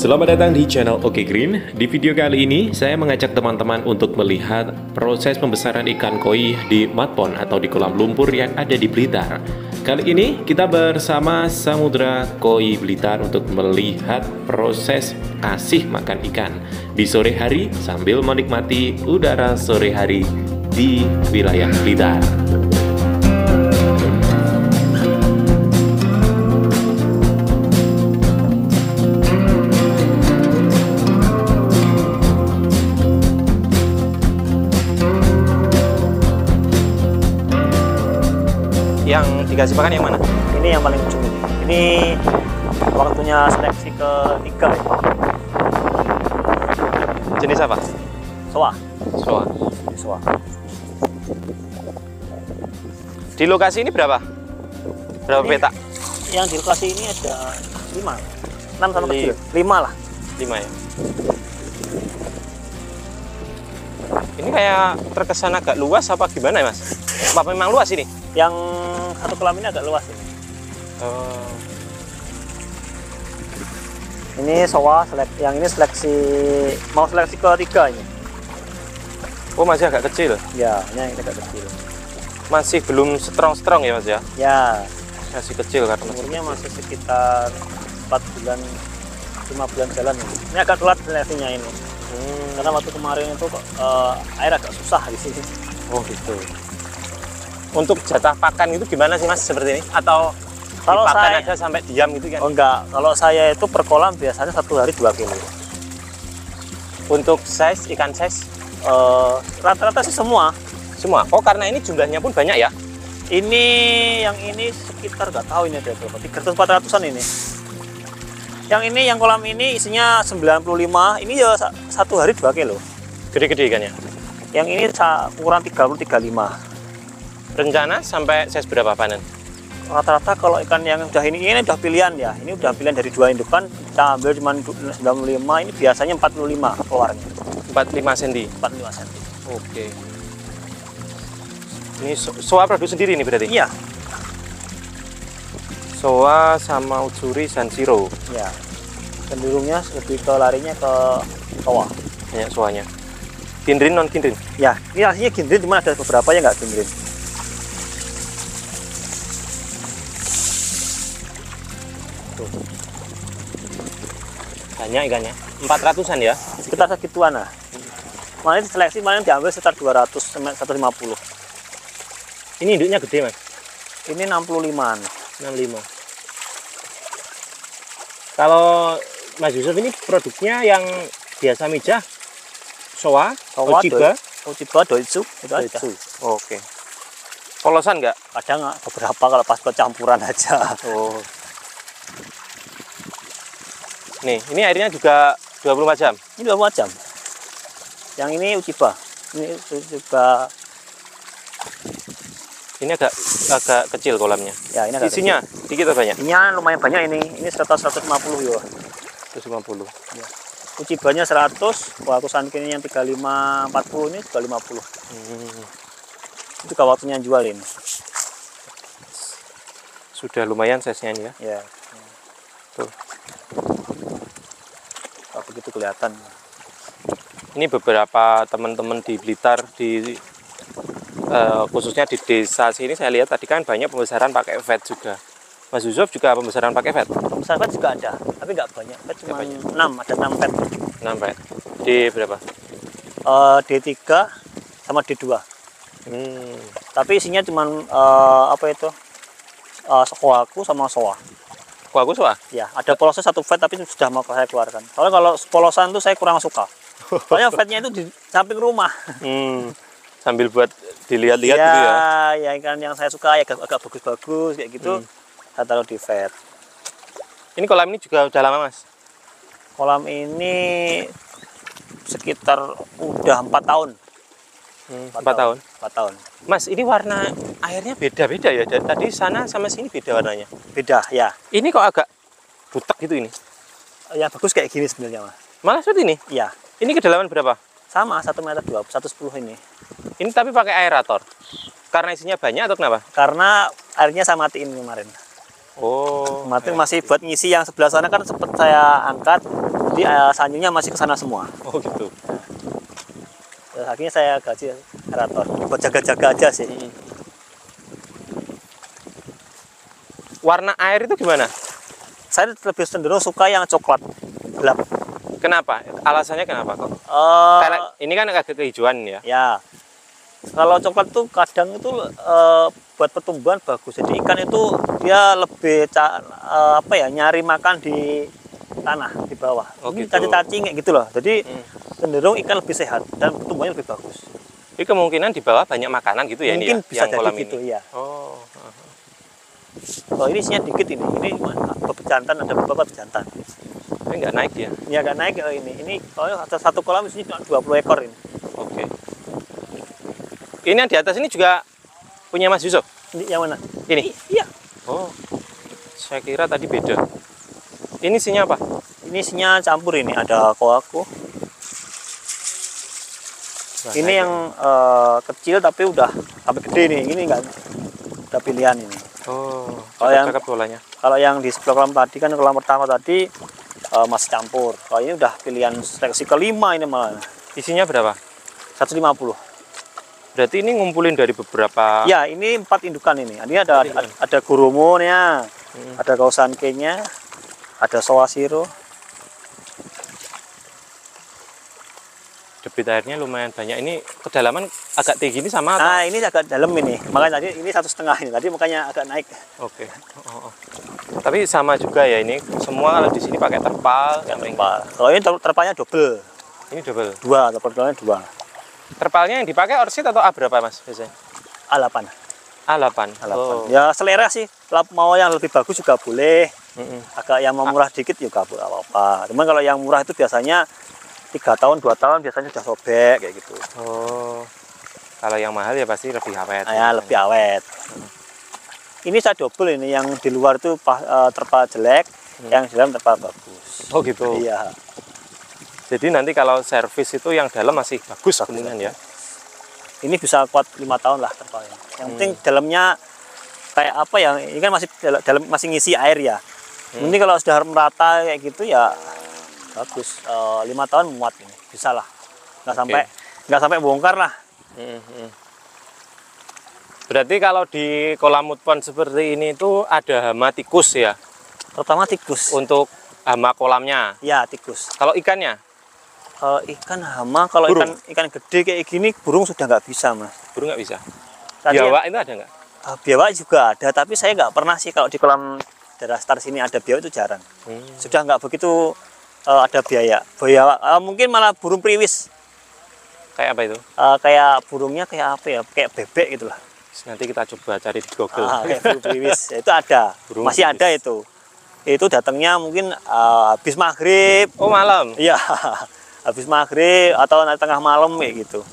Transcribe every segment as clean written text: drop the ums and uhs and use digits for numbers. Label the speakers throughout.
Speaker 1: Selamat datang di channel Oke Green. Di video kali ini, saya mengajak teman-teman untuk melihat proses pembesaran ikan koi di mud pond atau di kolam lumpur yang ada di Blitar. Kali ini, kita bersama Samudra Koi Blitar untuk melihat proses kasih makan ikan di sore hari sambil menikmati udara sore hari di wilayah Blitar.
Speaker 2: Yang dikasih makan yang mana?
Speaker 3: Ini yang paling ujung ini. Ini waktunya seleksi ketiga ya.
Speaker 2: Jenis apa?
Speaker 3: Soa.
Speaker 2: Soa.
Speaker 3: Soa.
Speaker 2: Di lokasi ini berapa? Berapa
Speaker 3: Ini
Speaker 2: petak?
Speaker 3: Yang di lokasi ini ada 5. 6 sama kecil. 5 lah.
Speaker 2: 5 ya. Ini kayak terkesan agak luas apa gimana ya, Mas? Apa memang luas ini?
Speaker 3: Yang satu kolam ini agak luas ini. Ini soa, yang ini mau seleksi ketiga ini.
Speaker 2: Oh, masih agak kecil.
Speaker 3: Ya, ini agak kecil.
Speaker 2: Masih belum strong ya, Mas ya?
Speaker 3: Ya,
Speaker 2: Masih kecil karena
Speaker 3: umurnya masih sekitar 4 bulan, 5 bulan jalan ini. Ini agak telat seleksinya ini. Karena waktu kemarin itu air agak susah di sini.
Speaker 2: Oh, gitu. Untuk jatah pakan itu gimana sih, Mas, seperti ini? Atau
Speaker 3: Kalau
Speaker 2: dipakan
Speaker 3: saya
Speaker 2: aja sampai diam gitu kan?
Speaker 3: Oh enggak, kalau saya itu per kolam biasanya 1 hari 2 kilo.
Speaker 2: Untuk ikan size?
Speaker 3: Rata-rata sih semua.
Speaker 2: Semua? Oh, karena ini jumlahnya pun banyak ya?
Speaker 3: Ini yang ini sekitar nggak tahu ini ada berapa, 300-400an ini. Yang ini, yang kolam ini isinya 95, ini ya 1 hari 2 kilo.
Speaker 2: Gede-gede ikannya?
Speaker 3: Yang ini ukuran 30-35.
Speaker 2: Rencana sampai size berapa panen?
Speaker 3: Rata-rata kalau ikan yang udah ini udah pilihan ya. Ini udah pilihan dari 2 indukan, kita ambil cuma 95, ini biasanya 45 keluarnya.
Speaker 2: 45 cm?
Speaker 3: 45 cm.
Speaker 2: Oke. Ini soa produk sendiri nih berarti?
Speaker 3: Iya.
Speaker 2: Soa sama utsuri Sanshiro.
Speaker 3: Ya. Cenderungnya lebih ke larinya ke bawah.
Speaker 2: Banyak soanya. Kindrin non kindrin?
Speaker 3: Ya, ini aslinya kindrin, cuma ada beberapa yang nggak kindrin. Tuh.
Speaker 2: Banyak ikannya. 400-an ya?
Speaker 3: Sekitar segituan lah. Kemarin seleksi diambil sekitar 200 sampai 150.
Speaker 2: Ini induknya gede, Mas?
Speaker 3: Ini 65-an.
Speaker 2: 65. Kalau Mas Yusuf ini produknya yang biasa mijah, soa, Ochiba,
Speaker 3: doitsu, itu aja.
Speaker 2: Doitsu. Oke. Polosan nggak?
Speaker 3: Kadang beberapa kalau pas campuran aja.
Speaker 2: Oh. Nih, ini airnya juga 24 jam?
Speaker 3: Ini 24 jam. Yang ini Uchiba. Ini Uchiba.
Speaker 2: Ini agak kecil kolamnya.
Speaker 3: Ya, ini agak
Speaker 2: isinya
Speaker 3: kecil.
Speaker 2: dikit atau banyak?
Speaker 3: Isinya lumayan banyak ini. Ini 150 ya.
Speaker 2: 150.
Speaker 3: Ya. Uchibanya 100, aku sankin yang 35 40 ini juga 50. Itu kalau waktunya jual ini.
Speaker 2: Sudah lumayan size-nya ini ya.
Speaker 3: Ya.
Speaker 2: Tuh.
Speaker 3: Kalau begitu kelihatan.
Speaker 2: Ini beberapa teman-teman di Blitar khususnya di desa sini saya lihat tadi kan banyak pembesaran pakai vet juga. Mas Yusuf juga pembesaran pakai vet?
Speaker 3: Pembesaran vet juga ada, tapi nggak banyak. Vet cuma 6, ada 6 vet.
Speaker 2: 6 vet. Di berapa?
Speaker 3: D3 sama D2. Tapi isinya cuma apa itu? Soaku sama soa.
Speaker 2: Aku soa?
Speaker 3: Ya, ada polosnya 1 vet tapi sudah mau saya keluarkan. Soalnya kalau polosan itu saya kurang suka. Soalnya vetnya itu di samping rumah.
Speaker 2: Sambil buat dilihat-lihat
Speaker 3: ya,
Speaker 2: gitu ya?
Speaker 3: Ya, ikan yang saya suka ya agak bagus-bagus kayak gitu. Saya taruh di vet.
Speaker 2: Ini kolam ini juga udah lama, Mas?
Speaker 3: Kolam ini sekitar udah 4 tahun.
Speaker 2: 4 tahun?
Speaker 3: 4 tahun.
Speaker 2: Mas, ini warna airnya beda-beda ya? Tadi sana sama sini beda warnanya?
Speaker 3: Beda, ya.
Speaker 2: Ini kok agak butek gitu ini?
Speaker 3: Yang bagus kayak gini sebenarnya, Mas.
Speaker 2: Malah seperti ini?
Speaker 3: Iya.
Speaker 2: Ini kedalaman berapa?
Speaker 3: Sama, 1,20 m, 110 ini.
Speaker 2: Ini tapi pakai aerator? Karena isinya banyak atau kenapa?
Speaker 3: Karena airnya saya matiin kemarin.
Speaker 1: Oh,
Speaker 3: Kemarin masih buat ngisi yang sebelah sana kan sempat saya angkat, jadi sanjungnya masih ke sana semua.
Speaker 1: oh gitu.
Speaker 3: Terus akhirnya saya gaji aerator buat jaga-jaga aja sih.
Speaker 1: Warna air itu gimana?
Speaker 3: Saya lebih cenderung suka yang coklat gelap.
Speaker 1: Kenapa? Alasannya kenapa kok? Karena ini kan agak kehijauan ya.
Speaker 3: Ya, kalau coklat tuh kadang itu buat pertumbuhan bagus. Jadi ikan itu dia lebih apa ya, nyari makan di tanah di bawah.
Speaker 1: Oh,
Speaker 3: Ini
Speaker 1: gitu.
Speaker 3: cacing kayak gitu loh. Jadi cenderung ikan lebih sehat dan pertumbuhannya lebih bagus.
Speaker 1: Jadi kemungkinan di bawah banyak makanan gitu ya
Speaker 3: Mungkin
Speaker 1: ini ya,
Speaker 3: bisa
Speaker 1: yang
Speaker 3: jadi
Speaker 1: kolam
Speaker 3: gitu
Speaker 1: ini.
Speaker 3: ya.
Speaker 1: Oh,
Speaker 3: Kalau ini isinya dikit ini. Ini bejantan, ada beberapa bejantan.
Speaker 1: ini nggak naik ya?
Speaker 3: Ini agak naik ini. Ini kalau satu kolam isinya cuma 20 ekor ini.
Speaker 1: Oke. Ini yang di atas ini juga punya Mas Yusuf?
Speaker 3: Ini yang mana?
Speaker 1: Ini?
Speaker 3: Iya.
Speaker 1: Oh, saya kira tadi beda. Ini isinya apa?
Speaker 3: Ini isinya campur ini. Ada koaku. Ini yang kecil tapi udah sampai gede nih. Ini enggak udah pilihan ini.
Speaker 1: Oh,
Speaker 3: Kalau yang-
Speaker 1: cakep bolanya.
Speaker 3: Kalau yang di sebelah kolam tadi kan kolam pertama tadi masih campur. Kalau ini udah pilihan seleksi kelima ini malah.
Speaker 1: Isinya berapa?
Speaker 3: 150.
Speaker 1: Berarti ini ngumpulin dari beberapa.
Speaker 3: Ya, ini 4 indukan ini. Ini ada gurumunnya, ada kausanke-nya, ada sowasiro.
Speaker 1: Debit airnya lumayan banyak. Ini kedalaman agak tinggi ini sama atau?
Speaker 3: Nah, ini agak dalam ini. Makanya tadi ini 1,5 ini. Tadi makanya agak naik.
Speaker 1: Oke. Oh, oh. Tapi sama juga ya ini. Semua kalau di sini pakai terpal.
Speaker 3: Yang terpal. Kalau ini terpalnya double.
Speaker 1: Ini double.
Speaker 3: 2, terpalnya 2.
Speaker 1: Terpalnya yang dipakai orsit atau A berapa Mas biasanya?
Speaker 3: A8.
Speaker 1: A8.
Speaker 3: A8.
Speaker 1: Oh.
Speaker 3: Ya selera sih. Mau yang lebih bagus juga boleh.
Speaker 1: Mm-mm.
Speaker 3: Agak yang mau murah dikit juga boleh apa-apa. Cuman kalau yang murah itu biasanya 3 tahun, 2 tahun biasanya sudah sobek kayak gitu.
Speaker 1: Oh. Kalau yang mahal ya pasti lebih awet.
Speaker 3: Ya, lebih awet. Ini saya double ini, yang di luar itu terpal jelek, yang di dalam terpal bagus.
Speaker 1: Oh gitu.
Speaker 3: Iya.
Speaker 1: Jadi nanti kalau servis itu yang dalam masih bagus kemungkinan ya.
Speaker 3: Ini bisa kuat 5 tahun lah terpalnya. Yang penting dalamnya kayak apa ya? Ini kan masih ngisi air ya. Ini kalau sudah merata kayak gitu ya bagus. 5 tahun muat ini, bisa lah. Nggak sampai bongkar lah.
Speaker 1: Berarti kalau di kolam mudpond seperti ini itu ada hama tikus ya
Speaker 3: Terutama tikus.
Speaker 1: untuk hama kolamnya.
Speaker 3: Ya, tikus.
Speaker 1: Kalau ikannya,
Speaker 3: Ikan hama, kalau
Speaker 1: Burung?
Speaker 3: ikan gede kayak gini, burung sudah nggak bisa, Mas.
Speaker 1: burung nggak bisa.
Speaker 3: Tadi
Speaker 1: Biawak itu ada nggak?
Speaker 3: biawak juga ada, tapi saya nggak pernah sih kalau di kolam daerah Star sini ada biawak itu jarang. Sudah nggak begitu ada biawak. Mungkin malah burung priwis.
Speaker 1: Kayak apa itu?
Speaker 3: Kayak burungnya kayak apa ya? Kayak bebek gitu lah.
Speaker 1: Nanti kita coba cari di Google.
Speaker 3: Kayak burung priwis. Itu ada.
Speaker 1: Burung
Speaker 3: Masih
Speaker 1: priwis.
Speaker 3: ada itu. Itu datangnya mungkin habis maghrib.
Speaker 1: Oh malam.
Speaker 3: Iya. Habis maghrib atau nanti tengah malam kayak gitu.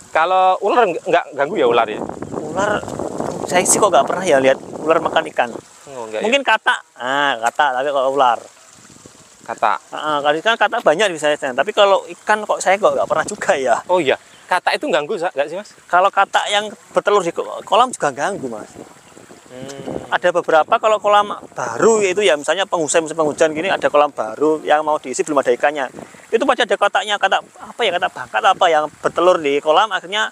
Speaker 1: Kalau ular nggak ganggu ya ular ya?
Speaker 3: Ular, saya sih kok nggak pernah ya lihat ular makan ikan.
Speaker 1: Oh, enggak
Speaker 3: Mungkin kata, kata, tapi kalau ular.
Speaker 1: ya? Kata.
Speaker 3: Kalau ikan kata banyak di saya, tapi kalau ikan kok saya kok nggak pernah juga ya.
Speaker 1: Oh iya, kata itu ganggu nggak sih Mas?
Speaker 3: Kalau kata yang bertelur di kolam juga ganggu, Mas. Ada beberapa kalau kolam baru itu ya, misalnya musim penghujan gini ada kolam baru yang mau diisi belum ada ikannya. Itu pasti ada kataknya, kata apa ya, kata bangkat apa yang bertelur di kolam, akhirnya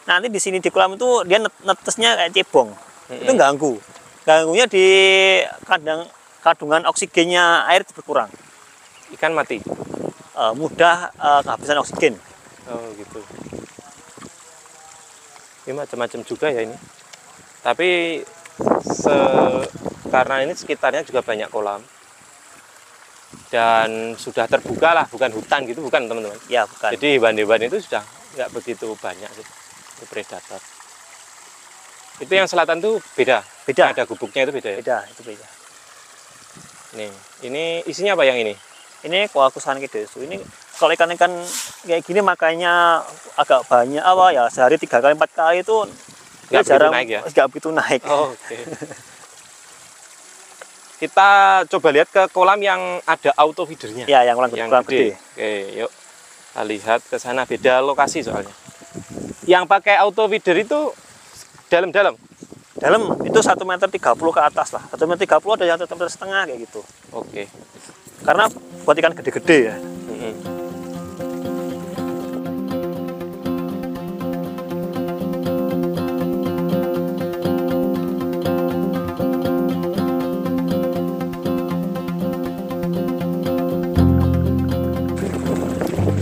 Speaker 3: nanti di sini di kolam itu dia netesnya kayak cebong. Itu ganggu. Ganggunya di kandungan oksigennya air berkurang.
Speaker 1: Ikan mati.
Speaker 3: Mudah kehabisan oksigen.
Speaker 1: Oh gitu. Ini macam-macam juga ya ini. Tapi karena ini sekitarnya juga banyak kolam dan sudah terbuka lah, bukan hutan gitu, bukan teman-teman.
Speaker 3: Ya, bukan.
Speaker 1: Jadi hewan-hewan itu sudah nggak begitu banyak sih, itu predator. Itu yang selatan tuh beda.
Speaker 3: Beda.
Speaker 1: Ada gubuknya itu beda ya.
Speaker 3: Beda, itu beda.
Speaker 1: Nih, ini isinya apa yang ini?
Speaker 3: Ini kuakusan desu. Ini kalau ikan-ikan kayak gini makanya agak banyak apa ya, sehari 3 kali 4 kali itu
Speaker 1: Nggak begitu
Speaker 3: jarang,
Speaker 1: naik ya?
Speaker 3: nggak begitu naik.
Speaker 1: Oh, oke. Kita coba lihat ke kolam yang ada auto feedernya.
Speaker 3: Ya, yang kolam gede.
Speaker 1: Oke, yuk kita lihat ke sana. Beda lokasi soalnya. Yang pakai auto feeder itu dalam-dalam.
Speaker 3: Dalam itu 1,30 meter ke atas lah. 1,30 meter ada yang 1,5 meter kayak gitu.
Speaker 1: Oke.
Speaker 3: Karena buat ikan gede-gede ya.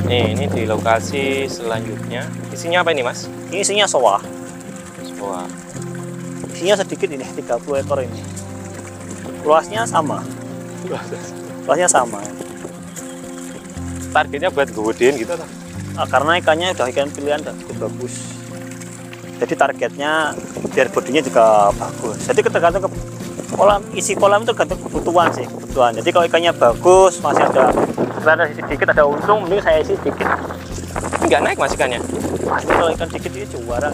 Speaker 1: Nih, ini di lokasi selanjutnya. Isinya apa ini, Mas?
Speaker 3: Ini isinya soa.
Speaker 1: Wah,
Speaker 3: Isinya sedikit ini, 30 ekor ini. Luasnya sama. Luasnya sama.
Speaker 1: targetnya buat gedein gitu atau?
Speaker 3: Karena ikannya udah ikan pilihan dan cukup bagus. Jadi targetnya biar bodinya juga bagus. Jadi tergantung kolam, isi kolam itu tergantung kebutuhan sih, kebutuhan. Jadi kalau ikannya bagus, masih ada sedikit, ada untung, mending saya isi sedikit.
Speaker 1: Nggak naik mas ikannya?
Speaker 3: Pasti kalau ikan sedikit ini juara.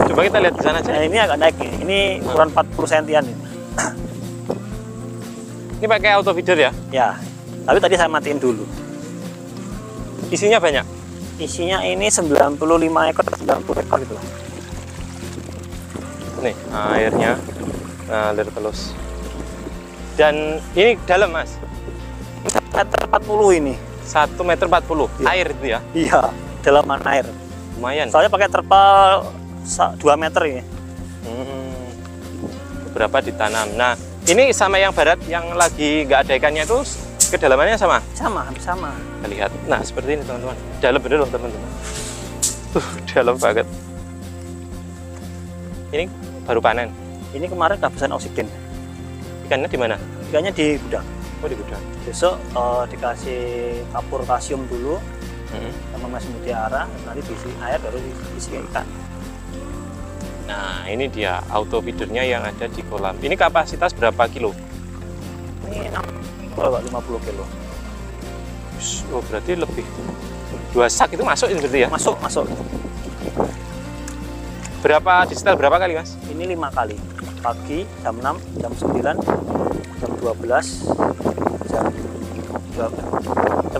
Speaker 1: Coba kita lihat di sana aja.
Speaker 3: Nah, ini agak naik nih. Ini ukuran 40 sentian ini.
Speaker 1: Ini pakai auto feeder ya?
Speaker 3: Ya, tapi tadi saya matiin dulu.
Speaker 1: Isinya banyak?
Speaker 3: Isinya ini 95 ekor, 90 ekor gitu.
Speaker 1: Nih, airnya ngalir terus. Dan ini dalam mas?
Speaker 3: 1,40 ini.
Speaker 1: 1,40 meter
Speaker 3: Ya.
Speaker 1: Air itu ya?
Speaker 3: Iya, dalaman air.
Speaker 1: Lumayan.
Speaker 3: Soalnya pakai terpal 2 meter ini.
Speaker 1: Beberapa ditanam. Nah, ini sama yang barat yang lagi nggak ada ikannya itu kedalamannya sama?
Speaker 3: Sama, hampir sama.
Speaker 1: Kita lihat. Nah, seperti ini teman-teman. Dalam bener loh teman-teman. Dalam banget. Ini baru panen.
Speaker 3: Ini kemarin kehabisan oksigen.
Speaker 1: Ikannya di mana?
Speaker 3: Ikannya di gudang.
Speaker 1: Oh, di gudang.
Speaker 3: Besok dikasih kapur kalsium dulu sama Mas Mutiara, nanti diisi air baru diisi ikan.
Speaker 1: Nah, ini dia auto feedernya yang ada di kolam. Ini kapasitas berapa kilo?
Speaker 3: Ini 50 kilo.
Speaker 1: Oh, berarti lebih. 2 sak itu masuk ini berarti ya?
Speaker 3: Masuk.
Speaker 1: Berapa disetel berapa kali, Mas?
Speaker 3: Ini 5 kali. Pagi jam 6, jam 9, jam 12, jam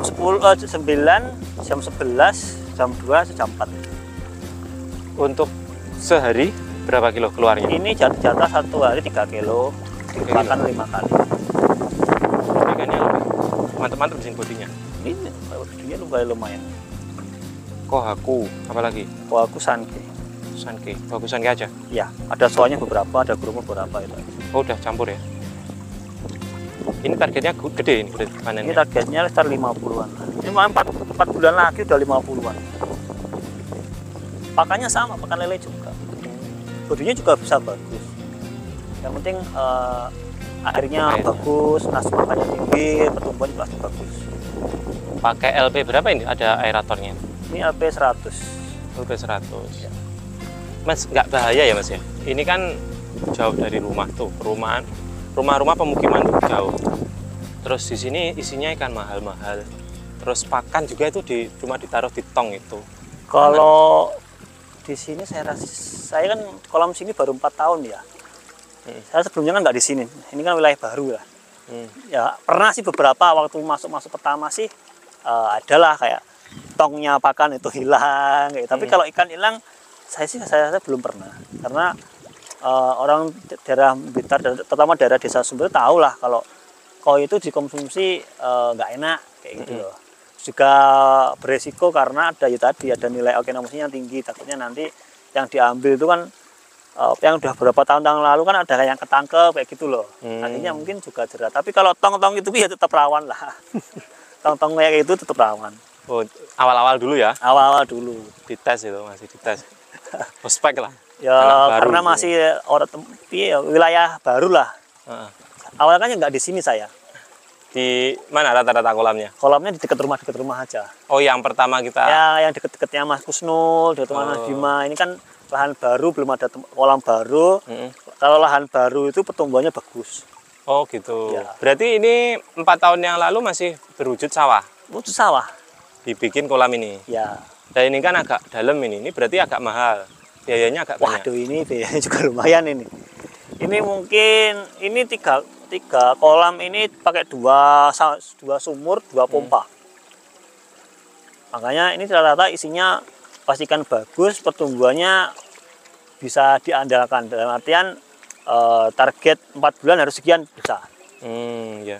Speaker 3: 10, jam 9, jam 11, jam 2, jam 4.
Speaker 1: Untuk sehari berapa kilo keluarnya?
Speaker 3: Ini jatah satu hari 3 kilo, makan 5 kali.
Speaker 1: Ikannya lebih mantap-mantap mesin bodinya.
Speaker 3: Ini lumayan.
Speaker 1: Kohaku, apalagi?
Speaker 3: Kalau aku sanke.
Speaker 1: Sanke, bagus sanke aja.
Speaker 3: Ya, ada soalnya beberapa, ada kerumuk beberapa itu.
Speaker 1: Oh, udah campur ya. Ini targetnya gede ini
Speaker 3: Ini
Speaker 1: panennya.
Speaker 3: targetnya sekitar 50-an. Ini 4 bulan lagi udah 50-an. Pakannya sama, pakan lele juga. Bodinya juga bisa bagus. Yang penting airnya bagus, nafsu makannya tinggi, pertumbuhan juga bagus.
Speaker 1: Pakai LP berapa ini? Ada aeratornya.
Speaker 3: Ini LP 100.
Speaker 1: LP 100. Ya. Mas, nggak bahaya ya mas ya? Ini kan jauh dari rumah tuh, perumahan, rumah-rumah pemukiman tuh jauh. Terus di sini isinya ikan mahal-mahal. Terus pakan juga itu cuma ditaruh di tong itu.
Speaker 3: Kalau di sini saya kan kolam sini baru 4 tahun ya. Saya sebelumnya kan nggak di sini. Ini kan wilayah baru lah. Ya pernah sih beberapa waktu masuk pertama sih adalah kayak tongnya pakan itu hilang. Kayak. Tapi kalau ikan hilang, saya belum pernah. Karena orang daerah Blitar, terutama daerah Desa Sumber tahu lah kalau koi itu dikonsumsi nggak enak kayak gitu loh. Juga beresiko karena ada ada nilai alkinomusnya yang tinggi. Takutnya nanti yang diambil itu kan yang udah beberapa tahun yang lalu kan ada yang ketangkep kayak gitu loh. Akhirnya mungkin juga jerat. Tapi kalau tong-tong itu ya tetap rawan lah. Tong-tong kayak itu tetap rawan.
Speaker 1: Oh, awal-awal dulu ya?
Speaker 3: Awal-awal dulu.
Speaker 1: Dites itu, masih dites. Prospek lah.
Speaker 3: Ya karena masih wilayah baru lah. Awalnya kan nggak di sini saya.
Speaker 1: Di mana rata-rata kolamnya?
Speaker 3: Kolamnya di dekat rumah aja.
Speaker 1: Oh, yang pertama kita.
Speaker 3: Ya, yang deket-deketnya Mas Kusnul, di rumah Mas Bima. Ini kan lahan baru, belum ada kolam baru. Kalau lahan baru itu pertumbuhannya bagus.
Speaker 1: Oh gitu.
Speaker 3: Ya.
Speaker 1: Berarti ini 4 tahun yang lalu masih berwujud sawah.
Speaker 3: Itu sawah.
Speaker 1: Dibikin kolam ini.
Speaker 3: Ya.
Speaker 1: Dan ini kan agak dalam ini. Ini berarti agak mahal. Biayanya agak banyak.
Speaker 3: Waduh, ini biayanya juga lumayan ini. Ini mungkin ini tiga kolam ini pakai dua sumur, 2 pompa. Makanya ini rata-rata isinya pastikan bagus, pertumbuhannya bisa diandalkan. Dalam artian target 4 bulan harus sekian bisa.
Speaker 2: Ya.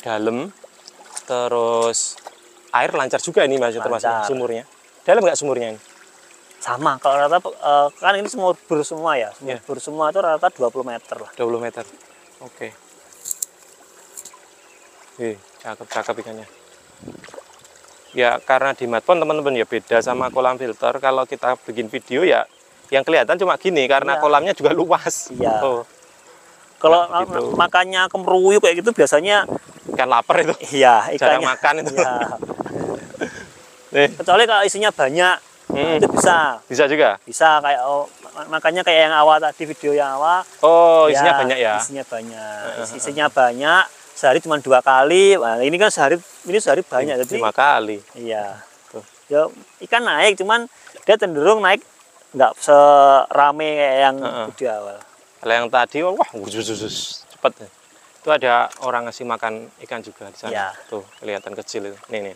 Speaker 2: Dalam, terus air lancar juga ini Mas, termasuk sumurnya. Dalam nggak sumurnya ini?
Speaker 3: Sama, kalau rata kan ini sumur bor semua ya. Sumur bor semua itu rata 20 meter lah.
Speaker 2: 20 meter. Oke. Cakep-cakep ikannya. Ya karena di Matpon teman-teman ya beda sama kolam filter. Kalau kita bikin video ya yang kelihatan cuma gini karena kolamnya juga luas.
Speaker 3: Iya. Kalau gitu. Makannya kemeruyu kayak gitu biasanya
Speaker 2: ikan lapar itu.
Speaker 3: Iya, ikannya
Speaker 2: jarang makan itu.
Speaker 3: Iya. Kecuali kalau isinya banyak, itu bisa.
Speaker 2: Bisa juga.
Speaker 3: Bisa kayak makanya kayak yang awal tadi, video yang awal.
Speaker 2: Oh, isinya banyak ya.
Speaker 3: Isinya banyak. Isinya banyak. Sehari cuma 2 kali. Nah, ini kan sehari banyak jadi
Speaker 2: 5 kali.
Speaker 3: Iya. Tuh. Ya, ikan naik, cuman dia cenderung naik nggak serame kayak yang video awal.
Speaker 2: Kalau yang tadi wah cepat. Itu ada orang ngasih makan ikan juga di sana.
Speaker 3: Ya.
Speaker 2: Tuh, kelihatan kecil itu. Nih.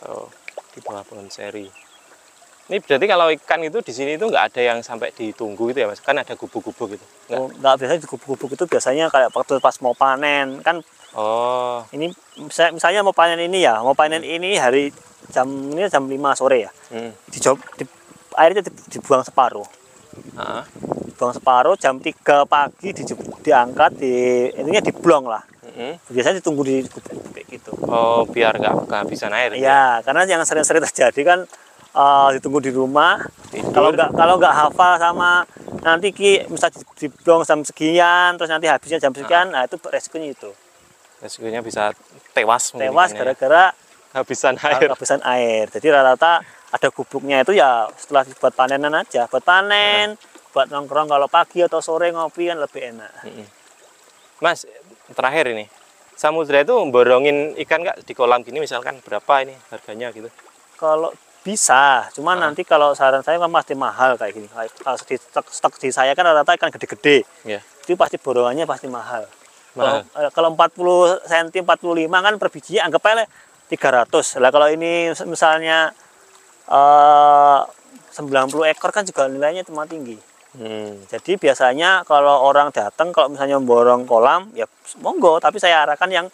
Speaker 2: Tuh, di bawah pohon seri. Ini berarti kalau ikan itu di sini itu nggak ada yang sampai ditunggu gitu ya Mas? Kan ada gubuk-gubuk gitu.
Speaker 3: Nggak biasanya di gubuk-gubuk itu biasanya kayak waktu pas mau panen kan.
Speaker 2: Oh.
Speaker 3: Ini misalnya mau panen ini ya, ini hari jam 5 sore ya. Airnya dibuang separuh. Dibuang separuh, jam 3 pagi diangkat, intinya diblong lah. Biasanya ditunggu di gubuk kayak gitu.
Speaker 2: Oh, biar nggak kehabisan air.
Speaker 3: Iya, karena yang sering-sering terjadi kan ditunggu di rumah. Kalau nggak hafal sama nanti misal diblong jam sekian, terus nanti habisnya jam sekian, nah itu resikonya itu.
Speaker 2: Resikonya bisa tewas
Speaker 3: gara-gara
Speaker 2: habisan air.
Speaker 3: Jadi rata-rata ada gubuknya itu ya setelah buat panenan aja, buat panen, buat nongkrong kalau pagi atau sore ngopi kan lebih enak.
Speaker 2: Mas, terakhir ini, samudra itu borongin ikan nggak di kolam gini misalkan berapa ini harganya gitu?
Speaker 3: Kalau bisa, cuman nanti kalau saran saya kan pasti mahal kayak gini. Kalau di stok di saya kan rata-rata ikan gede-gede, itu pasti borongannya pasti mahal. Kalau 40 cm, 45 kan per biji anggap aja 300. Lah kalau ini misalnya 90 ekor kan juga nilainya cuma tinggi. Jadi biasanya kalau orang datang kalau misalnya memborong kolam ya monggo, tapi saya arahkan yang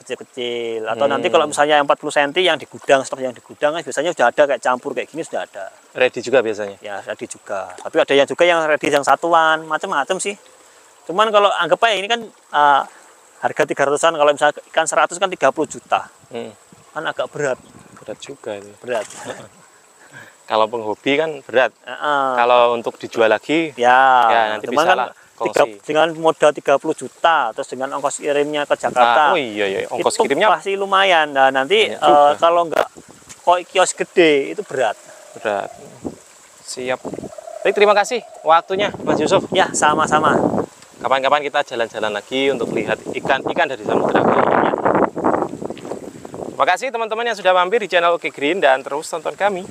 Speaker 3: kecil-kecil atau nanti kalau misalnya yang 40 cm yang di gudang, stok yang di gudang kan biasanya sudah ada kayak campur kayak gini sudah ada.
Speaker 2: Ready juga biasanya? Ya,
Speaker 3: ready juga. Tapi ada yang juga yang ready yang satuan, macam-macam sih. Cuman kalau anggap aja ini kan harga 300-an, kalau misalnya ikan 100 kan 30 juta. Kan agak berat.
Speaker 2: Berat juga ini.
Speaker 3: Berat.
Speaker 2: Kalau penghobi kan berat. Kalau untuk dijual lagi ya nanti bisa lah.
Speaker 3: Dengan modal 30 juta, terus dengan ongkos kirimnya ke Jakarta.
Speaker 2: Ongkos
Speaker 3: itu
Speaker 2: kirimnya
Speaker 3: pasti lumayan. Nah, nanti kalau nggak kios gede itu berat.
Speaker 2: Siap. Baik, terima kasih waktunya Mas Yusuf.
Speaker 3: Ya, sama-sama.
Speaker 2: Kapan-kapan kita jalan-jalan lagi untuk lihat ikan dari samudra kali. Terima kasih teman-teman yang sudah mampir di channel Oke Green dan terus tonton kami.